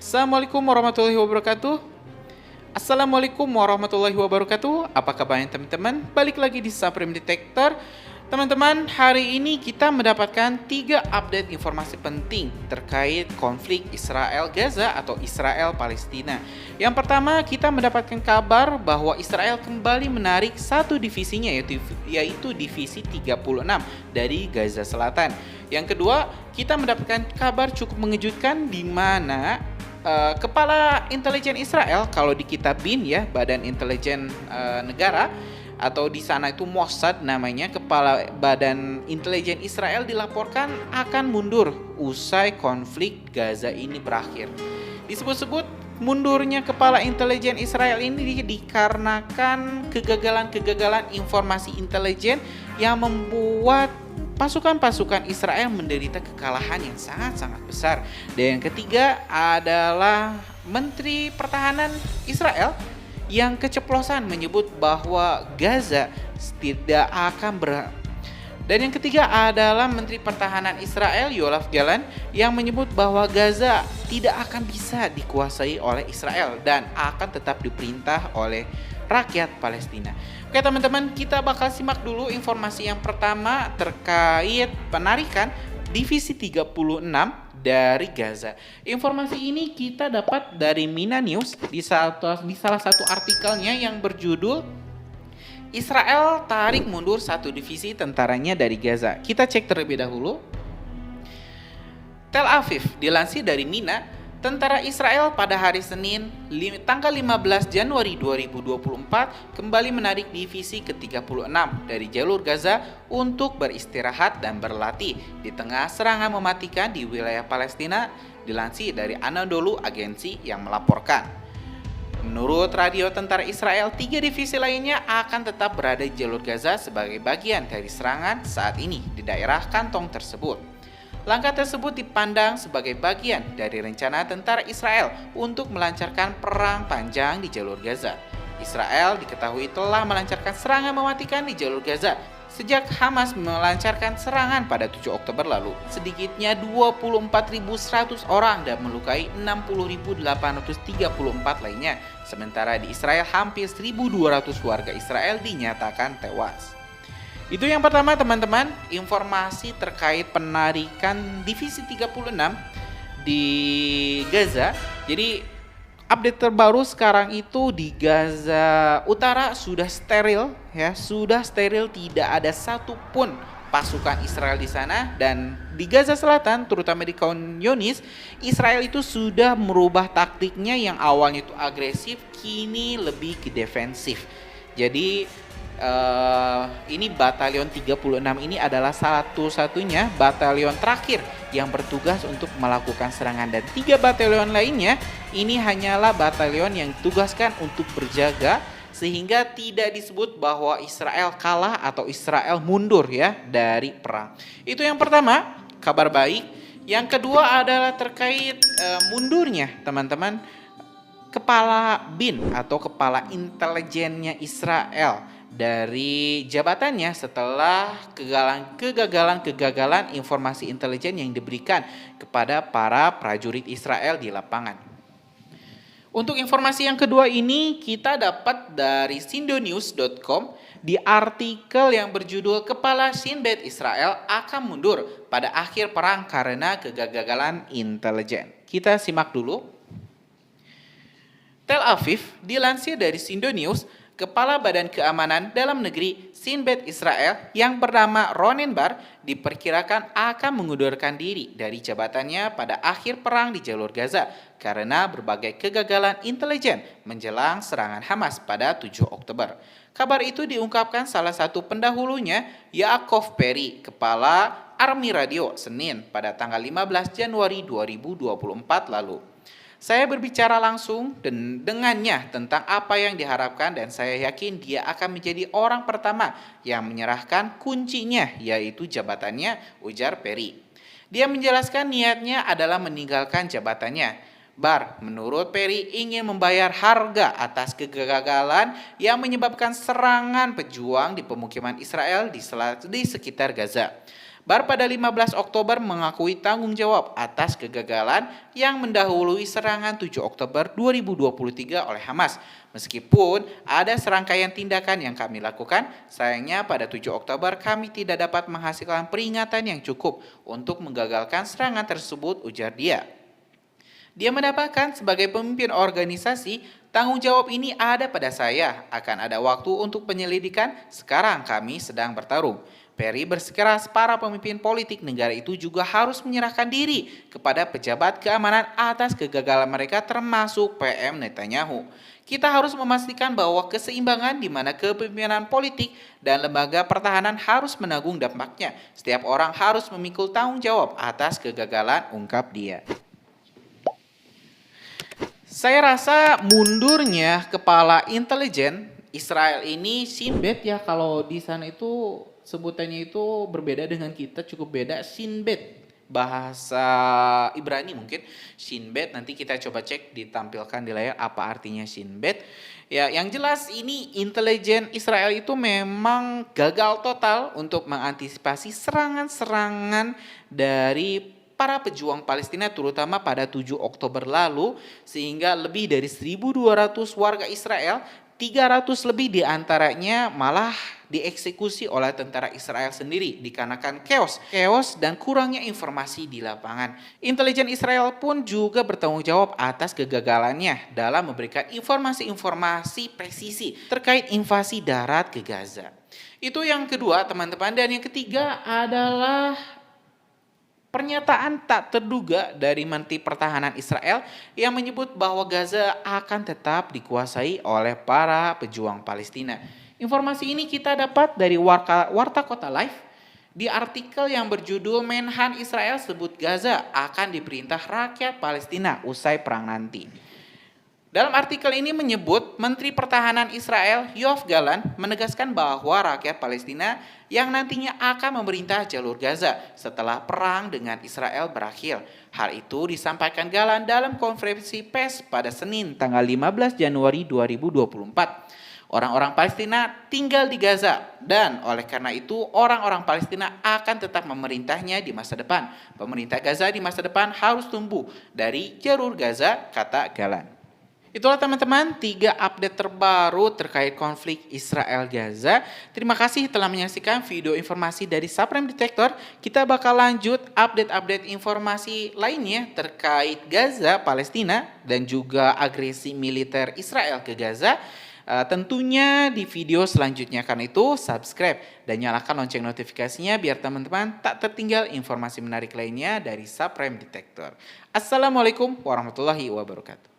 Assalamualaikum warahmatullahi wabarakatuh. Assalamualaikum warahmatullahi wabarakatuh. Apa kabarnya teman-teman? Balik lagi di Supreme Detector. Teman-teman, hari ini kita mendapatkan 3 update informasi penting terkait konflik Israel-Gaza atau Israel-Palestina. Yang pertama, kita mendapatkan kabar bahwa Israel kembali menarik satu divisinya yaitu divisi 36 dari Gaza Selatan. Yang kedua, kita mendapatkan kabar cukup mengejutkan di mana Kepala Intelijen Israel, kalau di kitab BIN ya, Badan Intelijen Negara, atau di sana itu Mossad namanya, Kepala Badan Intelijen Israel dilaporkan akan mundur usai konflik Gaza ini berakhir. Disebut-sebut mundurnya Kepala Intelijen Israel ini dikarenakan kegagalan informasi intelijen yang membuat pasukan-pasukan Israel menderita kekalahan yang sangat-sangat besar. Dan yang ketiga adalah Menteri Pertahanan Israel yang keceplosan menyebut bahwa Gaza tidak akan Dan yang ketiga adalah Menteri Pertahanan Israel Yoav Gallant yang menyebut bahwa Gaza tidak akan bisa dikuasai oleh Israel dan akan tetap diperintah oleh rakyat Palestina. Oke teman-teman, kita bakal simak dulu informasi yang pertama terkait penarikan divisi 36 dari Gaza. Informasi ini kita dapat dari Mina News di salah satu artikelnya yang berjudul Israel tarik mundur satu divisi tentaranya dari Gaza. Kita cek terlebih dahulu. Tel Aviv, dilansir dari Mina, tentara Israel pada hari Senin, tanggal 15 Januari 2024 kembali menarik divisi ke-36 dari jalur Gaza untuk beristirahat dan berlatih di tengah serangan mematikan di wilayah Palestina, dilansir dari Anadolu Agency yang melaporkan. Menurut radio tentara Israel, 3 divisi lainnya akan tetap berada di jalur Gaza sebagai bagian dari serangan saat ini di daerah kantong tersebut. Langkah tersebut dipandang sebagai bagian dari rencana tentara Israel untuk melancarkan perang panjang di jalur Gaza. Israel diketahui telah melancarkan serangan mematikan di jalur Gaza sejak Hamas melancarkan serangan pada 7 Oktober lalu. Sedikitnya 24.100 orang dan melukai 60.834 lainnya. Sementara di Israel hampir 1.200 warga Israel dinyatakan tewas. Itu yang pertama teman-teman, informasi terkait penarikan divisi 36 di Gaza. Jadi update terbaru sekarang itu di Gaza Utara sudah steril ya, tidak ada satupun pasukan Israel di sana. Dan di Gaza Selatan, terutama di Khan Yunis, Israel itu sudah merubah taktiknya yang awalnya itu agresif, kini lebih ke defensif. Jadi ini batalion 36 ini adalah satu-satunya batalion terakhir yang bertugas untuk melakukan serangan, dan 3 batalion lainnya ini hanyalah batalion yang ditugaskan untuk berjaga sehingga tidak disebut bahwa Israel kalah atau Israel mundur ya dari perang. Itu yang pertama, kabar baik. Yang kedua adalah terkait mundurnya teman-teman Kepala BIN atau Kepala Intelijennya Israel dari jabatannya setelah kegagalan informasi intelijen yang diberikan kepada para prajurit Israel di lapangan. Untuk informasi yang kedua ini kita dapat dari sindonews.com di artikel yang berjudul Kepala Shin Bet Israel akan mundur pada akhir perang karena kegagalan intelijen. Kita simak dulu. Tel Aviv, dilansir dari Sindonews, Kepala Badan Keamanan Dalam Negeri Shin Bet Israel yang bernama Ronen Bar diperkirakan akan mengundurkan diri dari jabatannya pada akhir perang di jalur Gaza karena berbagai kegagalan intelijen menjelang serangan Hamas pada 7 Oktober. Kabar itu diungkapkan salah satu pendahulunya, Yaakov Peri, Kepala Army Radio, Senin pada tanggal 15 Januari 2024 lalu. Saya berbicara langsung dengannya tentang apa yang diharapkan dan saya yakin dia akan menjadi orang pertama yang menyerahkan kuncinya, yaitu jabatannya, ujar Peri. Dia menjelaskan niatnya adalah meninggalkan jabatannya. Bar, menurut Peri, ingin membayar harga atas kegagalan yang menyebabkan serangan pejuang di pemukiman Israel di sekitar Gaza. baru pada 15 Oktober mengakui tanggung jawab atas kegagalan yang mendahului serangan 7 Oktober 2023 oleh Hamas. Meskipun ada serangkaian tindakan yang kami lakukan, sayangnya pada 7 Oktober kami tidak dapat menghasilkan peringatan yang cukup untuk menggagalkan serangan tersebut, ujar dia. Dia mendapatkan sebagai pemimpin organisasi, tanggung jawab ini ada pada saya. Akan ada waktu untuk penyelidikan, sekarang kami sedang bertarung. Perry bersikeras para pemimpin politik negara itu juga harus menyerahkan diri kepada pejabat keamanan atas kegagalan mereka termasuk PM Netanyahu. Kita harus memastikan bahwa keseimbangan di mana kepemimpinan politik dan lembaga pertahanan harus menanggung dampaknya. Setiap orang harus memikul tanggung jawab atas kegagalan, ungkap dia. Saya rasa mundurnya kepala intelijen Israel ini Shin Bet ya, kalau di sana itu sebutannya itu berbeda dengan kita, cukup beda. Shin Bet bahasa Ibrani mungkin. Shin Bet nanti kita coba cek, ditampilkan di layar apa artinya Shin Bet. Ya, yang jelas ini intelijen Israel itu memang gagal total untuk mengantisipasi serangan-serangan dari para pejuang Palestina terutama pada 7 Oktober lalu, sehingga lebih dari 1.200 warga Israel, 300 lebih diantaranya malah dieksekusi oleh tentara Israel sendiri dikarenakan chaos dan kurangnya informasi di lapangan. Intelijen Israel pun juga bertanggung jawab atas kegagalannya dalam memberikan informasi-informasi presisi terkait invasi darat ke Gaza. Itu yang kedua, teman-teman. Dan yang ketiga adalah pernyataan tak terduga dari Menteri Pertahanan Israel yang menyebut bahwa Gaza akan tetap dikuasai oleh para pejuang Palestina. Informasi ini kita dapat dari Warta Kota Live di artikel yang berjudul Menhan Israel sebut Gaza akan diperintah rakyat Palestina usai perang nanti. Dalam artikel ini menyebut Menteri Pertahanan Israel Yoav Gallant menegaskan bahwa rakyat Palestina yang nantinya akan memerintah jalur Gaza setelah perang dengan Israel berakhir. Hal itu disampaikan Gallant dalam konferensi pers pada Senin tanggal 15 Januari 2024. Orang-orang Palestina tinggal di Gaza dan oleh karena itu orang-orang Palestina akan tetap memerintahnya di masa depan. Pemerintah Gaza di masa depan harus tumbuh dari jalur Gaza, kata Gallant. Itulah teman-teman 3 update terbaru terkait konflik Israel-Gaza. Terima kasih telah menyaksikan video informasi dari Supreme Detector. Kita bakal lanjut update-update informasi lainnya terkait Gaza, Palestina, dan juga agresi militer Israel ke Gaza. Tentunya di video selanjutnya. Karena itu subscribe dan nyalakan lonceng notifikasinya biar teman-teman tak tertinggal informasi menarik lainnya dari Supreme Detector. Assalamualaikum warahmatullahi wabarakatuh.